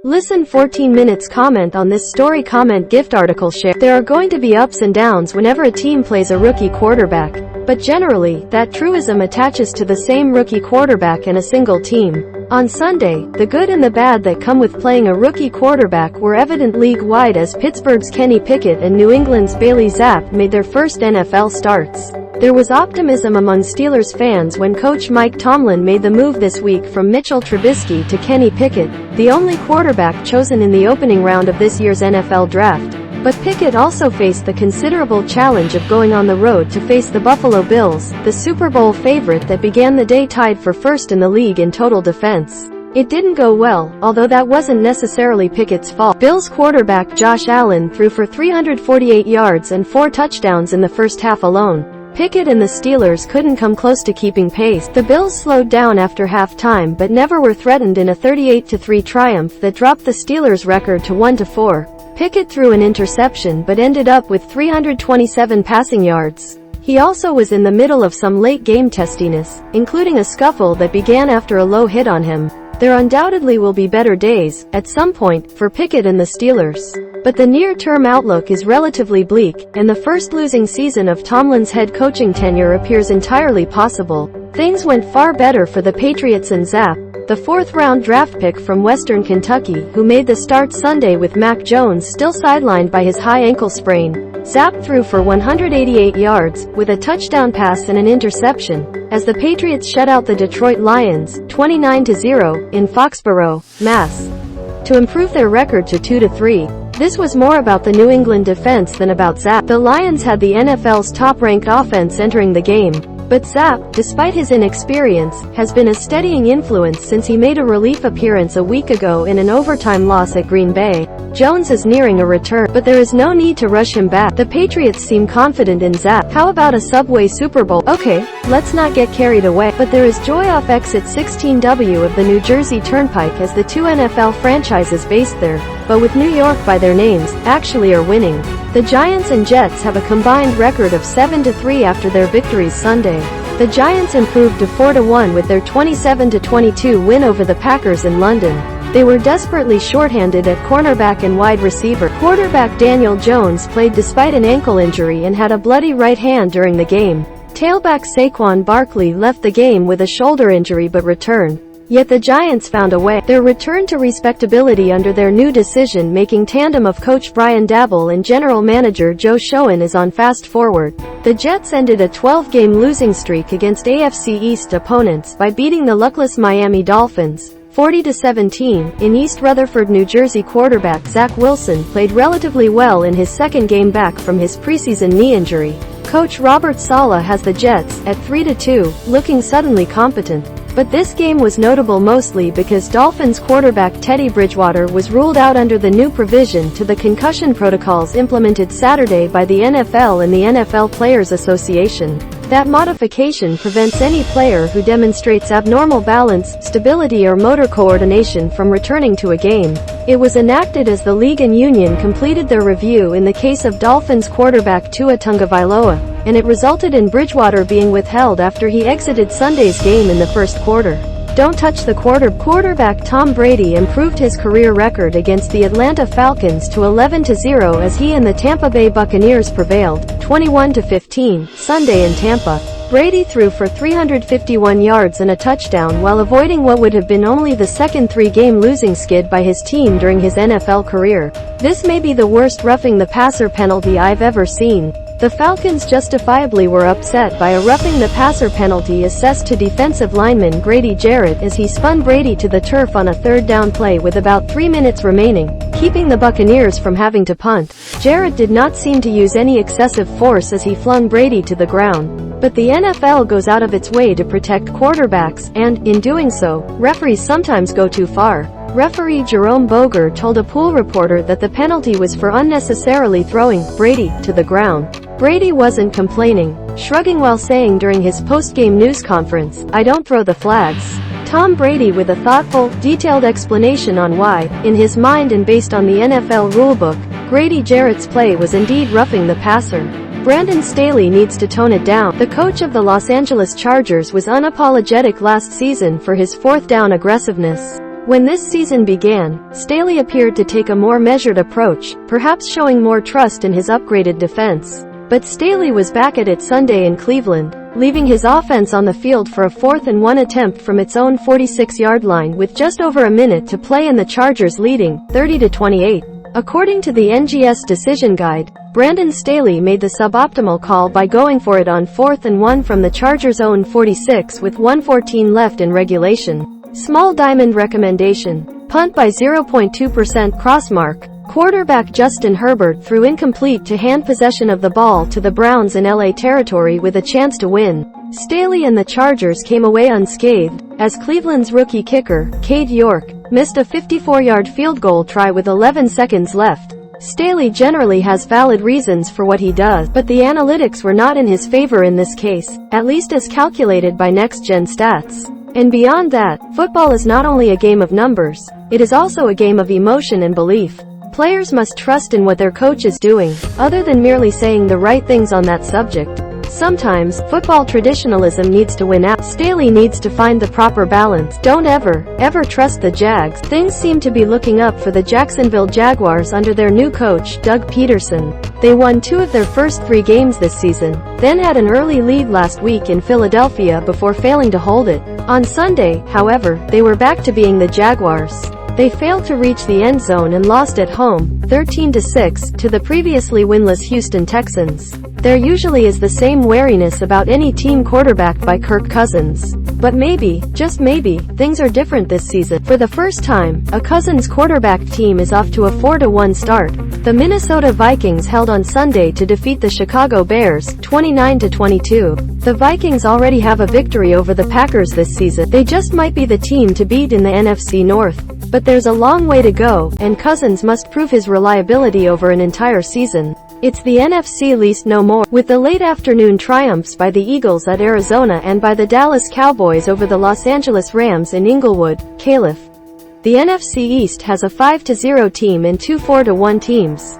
Listen 14 minutes. Comment on this story. Comment gift article share. There are going to be ups and downs whenever a team plays a rookie quarterback, but generally, that truism attaches to the same rookie quarterback and a single team. On Sunday, the good and the bad that come with playing a rookie quarterback were evident league-wide as Pittsburgh's Kenny Pickett and New England's Bailey Zappe made their first NFL starts. There was optimism among Steelers fans when Coach Mike Tomlin made the move this week from Mitchell Trubisky to Kenny Pickett, the only quarterback chosen in the opening round of this year's NFL draft. But Pickett also faced the considerable challenge of going on the road to face the Buffalo Bills, the Super Bowl favorite that began the day tied for first in the league in total defense. It didn't go well, although that wasn't necessarily Pickett's fault. Bills quarterback Josh Allen threw for 348 yards and 4 touchdowns in the first half alone. Pickett and the Steelers couldn't come close to keeping pace. The Bills slowed down after halftime but never were threatened in a 38-3 triumph that dropped the Steelers' record to 1-4. Pickett threw an interception but ended up with 327 passing yards. He also was in the middle of some late-game testiness, including a scuffle that began after a low hit on him. There undoubtedly will be better days, at some point, for Pickett and the Steelers. But the near-term outlook is relatively bleak, and the first losing season of Tomlin's head coaching tenure appears entirely possible. Things went far better for the Patriots and Zappe, the 4th-round draft pick from Western Kentucky, who made the start Sunday with Mac Jones still sidelined by his high ankle sprain. Zappe threw for 188 yards, with a touchdown pass and an interception, as the Patriots shut out the Detroit Lions, 29-0, in Foxborough, Mass. to improve their record to 2-3. This was more about the New England defense than about Zappe. The Lions had the NFL's top-ranked offense entering the game, but Zappe, despite his inexperience, has been a steadying influence since he made a relief appearance a week ago in an overtime loss at Green Bay. Jones is nearing a return, but there is no need to rush him back. The Patriots seem confident in Zappe. How about a Subway Super Bowl? Okay, let's not get carried away. But there is joy off exit 16W of the New Jersey Turnpike as the two NFL franchises based there, but with New York by their names, actually are winning. The Giants and Jets have a combined record of 7-3 after their victories Sunday. The Giants improved to 4-1 with their 27-22 win over the Packers in London. They were desperately shorthanded at cornerback and wide receiver. Quarterback Daniel Jones played despite an ankle injury and had a bloody right hand during the game. Tailback Saquon Barkley left the game with a shoulder injury but returned. Yet the Giants found a way. Their return to respectability under their new decision-making tandem of Coach Brian Daboll and General Manager Joe Schoen is on fast forward. The Jets ended a 12-game losing streak against AFC East opponents by beating the luckless Miami Dolphins, 40-17, in East Rutherford, New Jersey. Quarterback Zach Wilson played relatively well in his second game back from his preseason knee injury. Coach Robert Saleh has the Jets, at 3-2, looking suddenly competent. But this game was notable mostly because Dolphins quarterback Teddy Bridgewater was ruled out under the new provision to the concussion protocols implemented Saturday by the NFL and the NFL Players Association. That modification prevents any player who demonstrates abnormal balance, stability or motor coordination from returning to a game. It was enacted as the league and union completed their review in the case of Dolphins quarterback Tua Tagovailoa, and it resulted in Bridgewater being withheld after he exited Sunday's game in the first quarter. Don't touch the quarterback Tom Brady improved his career record against the Atlanta Falcons to 11-0 as he and the Tampa Bay Buccaneers prevailed, 21-15, Sunday in Tampa. Brady threw for 351 yards and a touchdown while avoiding what would have been only the second 3-game losing skid by his team during his NFL career. This may be the worst roughing the passer penalty I've ever seen. The Falcons justifiably were upset by a roughing the passer penalty assessed to defensive lineman Grady Jarrett as he spun Brady to the turf on a third down play with about 3 minutes remaining, keeping the Buccaneers from having to punt. Jarrett did not seem to use any excessive force as he flung Brady to the ground. But the NFL goes out of its way to protect quarterbacks, and, in doing so, referees sometimes go too far. Referee Jerome Boger told a pool reporter that the penalty was for unnecessarily throwing Brady to the ground. Brady wasn't complaining, shrugging while saying during his post-game news conference, "I don't throw the flags." Tom Brady with a thoughtful, detailed explanation on why, in his mind and based on the NFL rulebook, Grady Jarrett's play was indeed roughing the passer. Brandon Staley needs to tone it down. The coach of the Los Angeles Chargers was unapologetic last season for his fourth-down aggressiveness. When this season began, Staley appeared to take a more measured approach, perhaps showing more trust in his upgraded defense. But Staley was back at it Sunday in Cleveland, leaving his offense on the field for a 4th-and-1 attempt from its own 46-yard line with just over a minute to play and the Chargers leading, 30-28. According to the NGS decision guide, Brandon Staley made the suboptimal call by going for it on 4th-and-1 from the Chargers' own 46 with 1:14 left in regulation. Small diamond recommendation. Punt by 0.2% crossmark. Quarterback Justin Herbert threw incomplete to hand possession of the ball to the Browns in LA territory with a chance to win. Staley and the Chargers came away unscathed, as Cleveland's rookie kicker, Cade York, missed a 54-yard field goal try with 11 seconds left. Staley generally has valid reasons for what he does, but the analytics were not in his favor in this case, at least as calculated by next-gen stats. And beyond that, football is not only a game of numbers, it is also a game of emotion and belief. Players must trust in what their coach is doing, other than merely saying the right things on that subject. Sometimes, football traditionalism needs to win out. Staley needs to find the proper balance. Don't ever trust the Jags. Things seem to be looking up for the Jacksonville Jaguars under their new coach, Doug Peterson. They won 2 of their first 3 games this season, then had an early lead last week in Philadelphia before failing to hold it. On Sunday, however, they were back to being the Jaguars. They failed to reach the end zone and lost at home, 13-6, to the previously winless Houston Texans. There usually is the same wariness about any team quarterbacked by Kirk Cousins. But maybe, just maybe, things are different this season. For the first time, a Cousins quarterback team is off to a 4-1 start. The Minnesota Vikings held on Sunday to defeat the Chicago Bears, 29-22. The Vikings already have a victory over the Packers this season. They just might be the team to beat in the NFC North. But there's a long way to go, and Cousins must prove his reliability over an entire season. It's the NFC East no more. With the late afternoon triumphs by the Eagles at Arizona and by the Dallas Cowboys over the Los Angeles Rams in Inglewood, Calif. The NFC East has a 5-0 team and 2 4-1 teams.